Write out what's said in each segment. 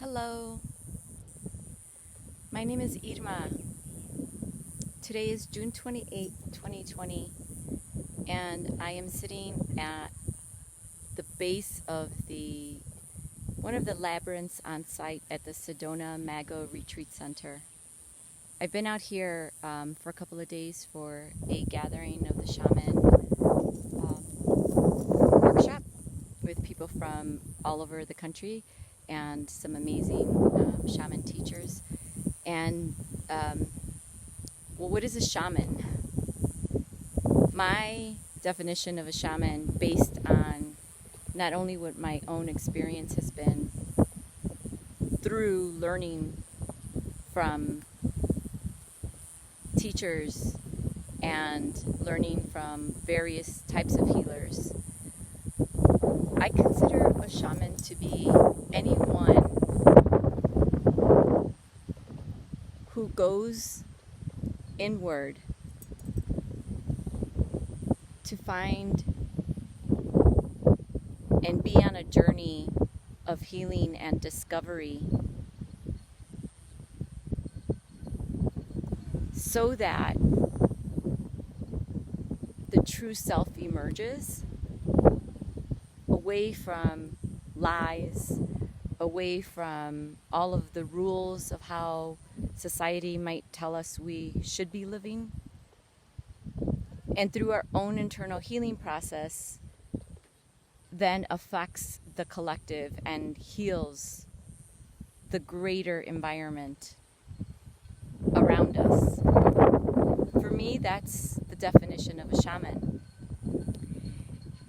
Hello, my name is Irma. Today is June 28, 2020, and I am sitting at the base of one of the labyrinths on site at the Sedona Mago Retreat Center. I've been out here for a couple of days for a gathering of the Shaman workshop with people from all over the country and some amazing shaman teachers. And well, what is a shaman? My definition of a shaman, based on not only what my own experience has been through learning from teachers and learning from various types of healers, I consider a shaman to be anyone who goes inward to find and be on a journey of healing and discovery, so that the true self emerges away from lies, away from all of the rules of how society might tell us we should be living. And through our own internal healing process, then affects the collective and heals the greater environment around us. For me, that's the definition of a shaman.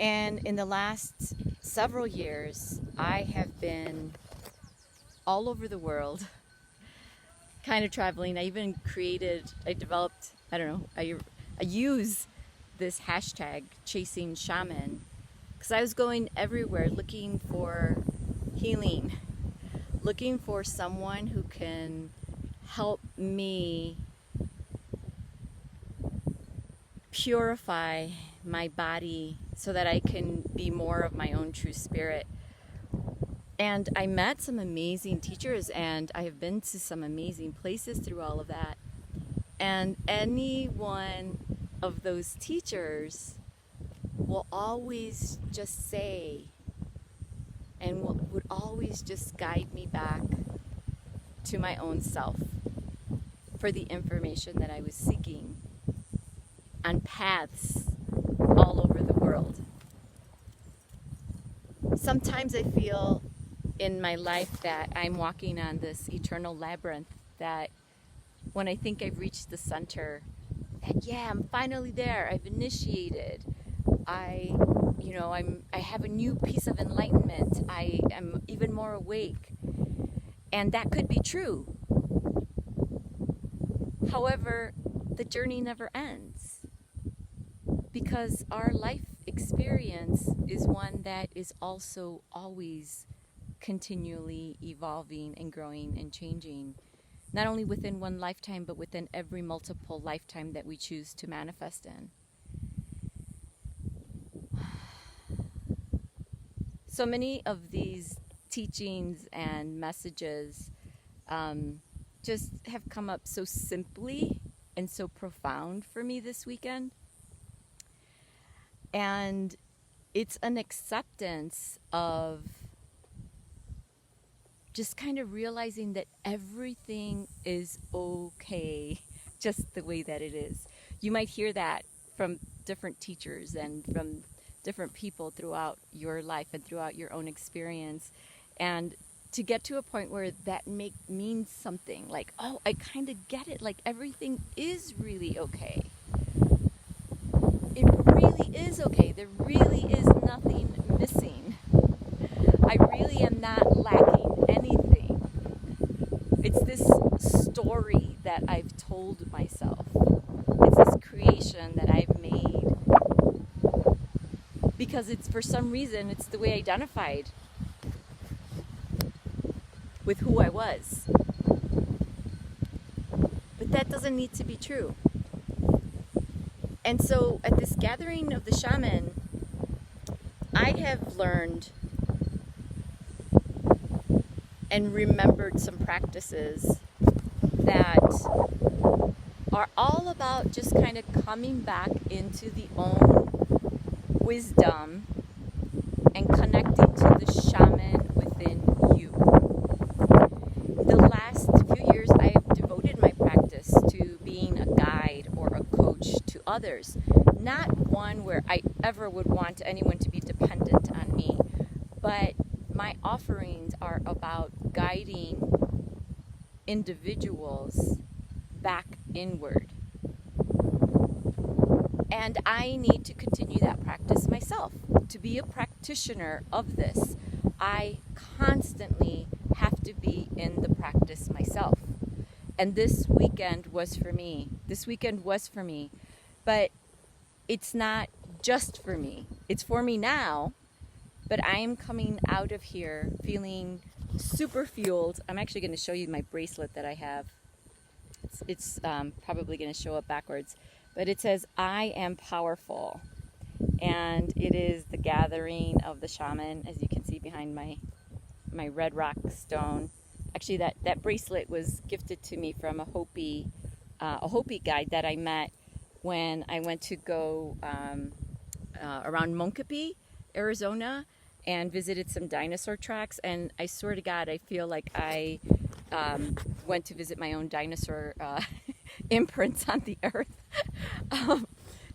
And in the last several years, I have been all over the world, kind of traveling. I use this hashtag, chasing shaman, because I was going everywhere looking for healing, looking for someone who can help me purify my body so that I can be more of my own true spirit. And I met some amazing teachers, and I have been to some amazing places through all of that. And any one of those teachers will always just say, and would always just guide me back to my own self for the information that I was seeking on paths all over the world. Sometimes I feel in my life that I'm walking on this eternal labyrinth, that when I think I've reached the center, that I'm finally there, I've initiated, I have a new piece of enlightenment, I am even more awake. And that could be true. However, the journey never ends, because our life experience is one that is also always continually evolving and growing and changing, not only within one lifetime, but within every multiple lifetime that we choose to manifest in. So many of these teachings and messages just have come up so simply and so profound for me this weekend. And it's an acceptance of just kind of realizing that everything is okay just the way that it is. You might hear that from different teachers and from different people throughout your life and throughout your own experience. And to get to a point where that means something, like, oh, I kind of get it, like everything is really okay. It really is okay. There really is nothing missing. I really am not lacking anything. It's this story that I've told myself. It's this creation that I've made. Because for some reason, it's the way I identified with who I was. But that doesn't need to be true. And so at this gathering of the shaman, I have learned and remembered some practices that are all about just kind of coming back into the own wisdom and connecting to the shaman within you. The last few years, I have devoted my practice to being a guide or a coach to others. Not one where I ever would want anyone to be dependent on me, but my offerings are about guiding individuals back inward. And I need to continue that practice myself. To be a practitioner of this, I constantly have to be in the practice myself. And this weekend was for me. But it's not just for me. It's for me now, but I am coming out of here feeling super fueled. I'm actually going to show you my bracelet that I have. It's probably going to show up backwards, but it says, "I am powerful." And it is the gathering of the shaman, as you can see behind my red rock stone. Actually, that bracelet was gifted to me from a Hopi guide that I met when I went to go around Monkapee, Arizona, and visited some dinosaur tracks. And I swear to God, I feel like I went to visit my own dinosaur imprints on the earth.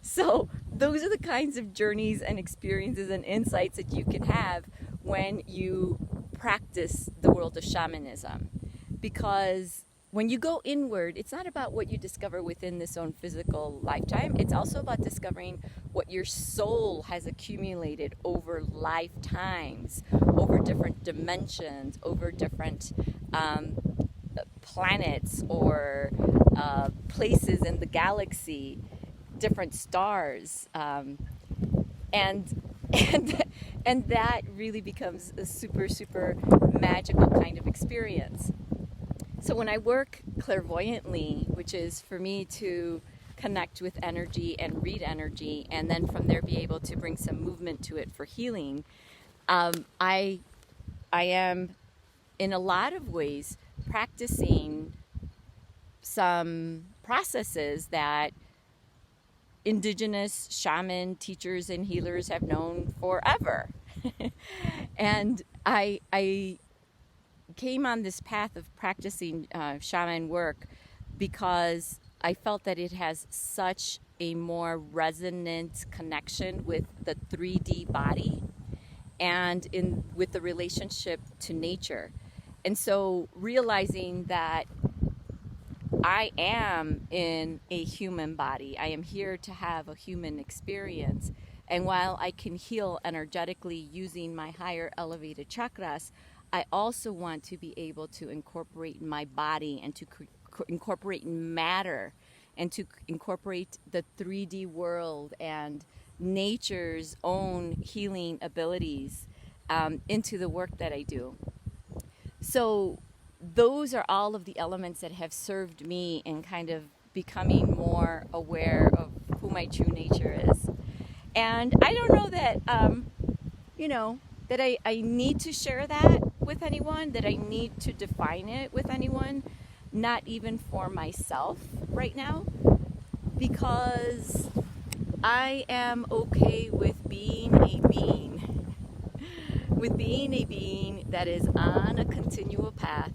So those are the kinds of journeys and experiences and insights that you can have when you practice the world of shamanism. Because when you go inward, it's not about what you discover within this own physical lifetime. It's also about discovering what your soul has accumulated over lifetimes, over different dimensions, over different planets or places in the galaxy, different stars, and that really becomes a super magical kind of experience. So when I work clairvoyantly, which is for me to connect with energy and read energy, and then from there be able to bring some movement to it for healing, I am in a lot of ways practicing some processes that indigenous shaman teachers and healers have known forever. And I came on this path of practicing shaman work because I felt that it has such a more resonant connection with the 3D body and with the relationship to nature. And so realizing that I am in a human body, I am here to have a human experience. And while I can heal energetically using my higher elevated chakras, I also want to be able to incorporate my body and to incorporate matter and to incorporate the 3D world and nature's own healing abilities into the work that I do. So those are all of the elements that have served me in kind of becoming more aware of who my true nature is. And I don't know that, that I need to share that with anyone, that I need to define it with anyone, not even for myself right now, because I am okay with being a being, that is on a continual path.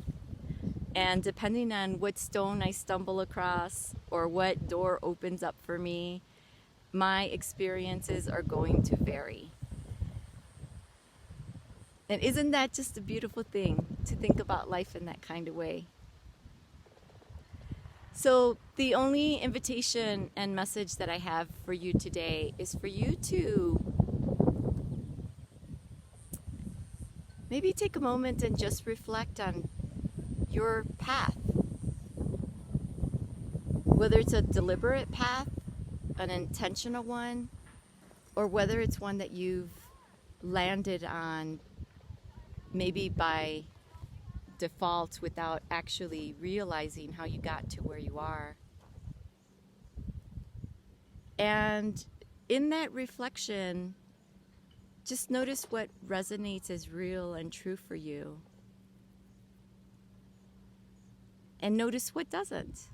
And depending on what stone I stumble across or what door opens up for me, my experiences are going to vary. And isn't that just a beautiful thing to think about life in that kind of way? So the only invitation and message that I have for you today is for you to maybe take a moment and just reflect on your path. Whether it's a deliberate path, an intentional one, or whether it's one that you've landed on maybe by default without actually realizing how you got to where you are. And in that reflection, just notice what resonates as real and true for you. and notice what doesn't.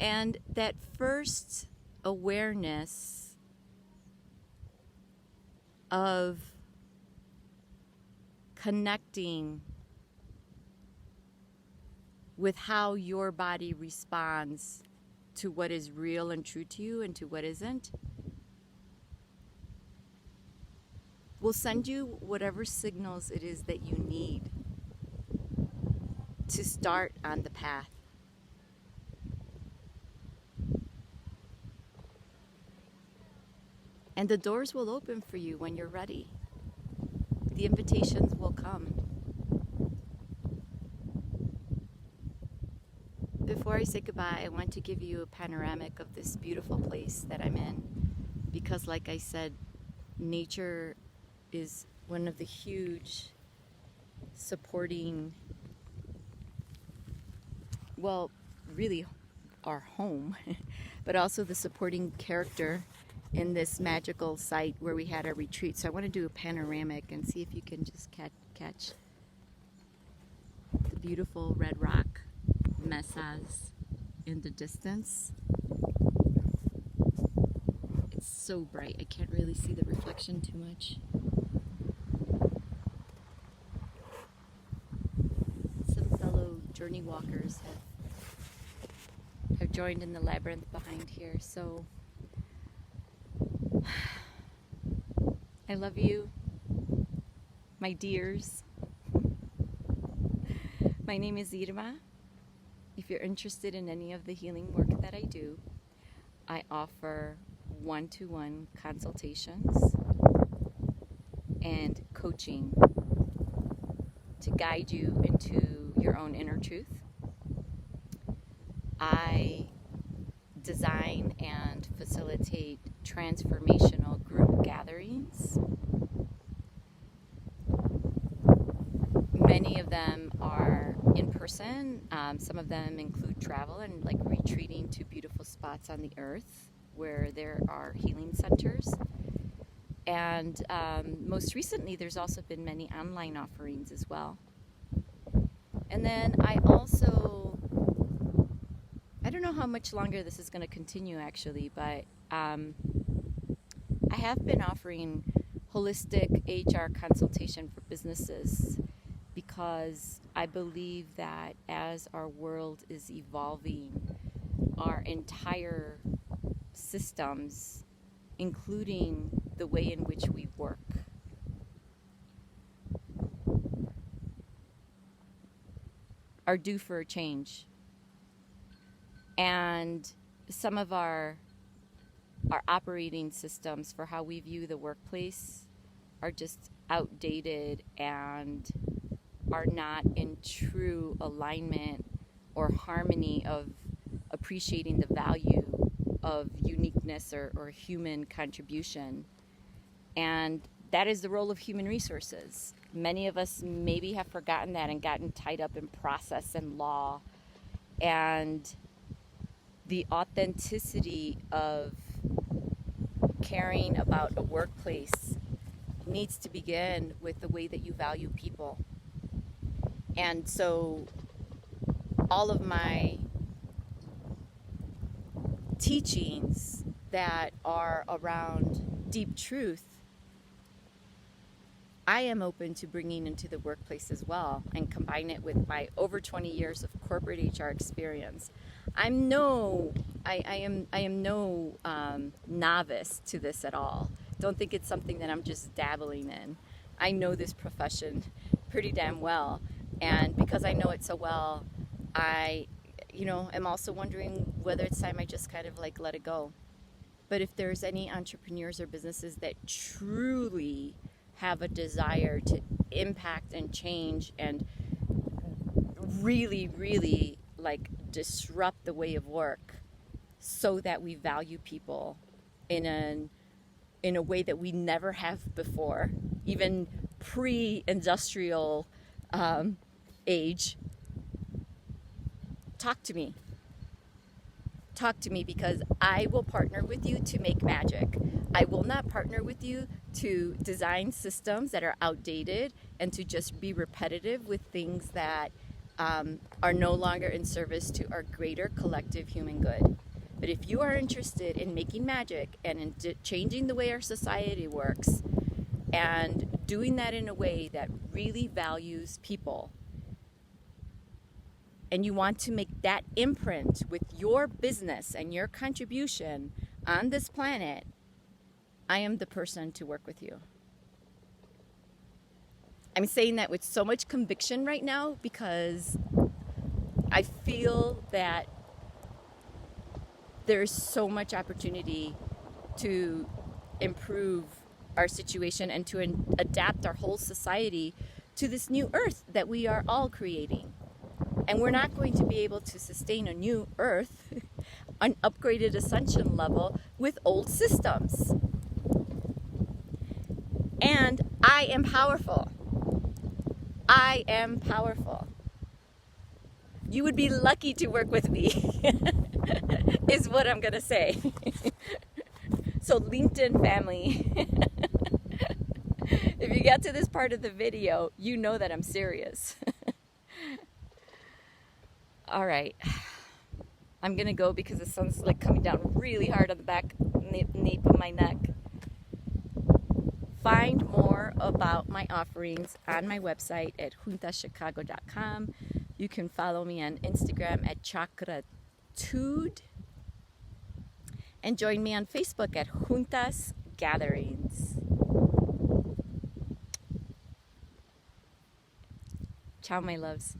And that first awareness of connecting with how your body responds to what is real and true to you and to what isn't will send you whatever signals it is that you need to start on the path. And the doors will open for you when you're ready. The invitations will come. Before I say goodbye, I want to give you a panoramic of this beautiful place that I'm in. Because like I said, nature is one of the huge supporting, well, really our home, but also the supporting character in this magical site where we had our retreat. So I want to do a panoramic and see if you can just catch the beautiful red rock mesas in the distance. It's so bright, I can't really see the reflection too much. Some fellow journey walkers have joined in the labyrinth behind here, so I love you, my dears. My name is Irma. If you're interested in any of the healing work that I do, I offer one-to-one consultations and coaching to guide you into your own inner truth. I design and facilitate transformational group gatherings. Many of them are in person. Some of them include travel and like retreating to beautiful spots on the earth where there are healing centers. And most recently, there's also been many online offerings as well. And then I also, I don't know how much longer this is going to continue actually, but I have been offering holistic HR consultation for businesses because I believe that as our world is evolving, our entire systems, including the way in which we work, are due for a change. And some of our operating systems for how we view the workplace are just outdated and are not in true alignment or harmony of appreciating the value of uniqueness or human contribution. And that is the role of human resources. Many of us maybe have forgotten that and gotten tied up in process and law. And the authenticity of caring about a workplace needs to begin with the way that you value people. And so all of my teachings that are around deep truth, I am open to bringing into the workplace as well and combine it with my over 20 years of corporate HR experience. I am no novice to this at all. Don't think it's something that I'm just dabbling in. I know this profession pretty damn well, and because I know it so well, I am also wondering whether it's time I just kind of like let it go. But if there's any entrepreneurs or businesses that truly have a desire to impact and change and really, really like disrupt the way of work so that we value people in a way that we never have before, even pre-industrial age, talk to me. Talk to me, because I will partner with you to make magic. I will not partner with you to design systems that are outdated and to just be repetitive with things that are no longer in service to our greater collective human good. But if you are interested in making magic and in changing the way our society works and doing that in a way that really values people, and you want to make that imprint with your business and your contribution on this planet, I am the person to work with you. I'm saying that with so much conviction right now because I feel that there's so much opportunity to improve our situation and to adapt our whole society to this new earth that we are all creating. And we're not going to be able to sustain a new earth, an upgraded ascension level with old systems. And I am powerful. I am powerful. You would be lucky to work with me, is what I'm going to say. So LinkedIn family, if you got to this part of the video, you know that I'm serious. All right, I'm gonna go because the sun's like coming down really hard on the back nape of my neck. Find more about my offerings on my website at juntaschicago.com. You can follow me on Instagram at Chakratude and join me on Facebook at Juntas Gatherings. Ciao, my loves.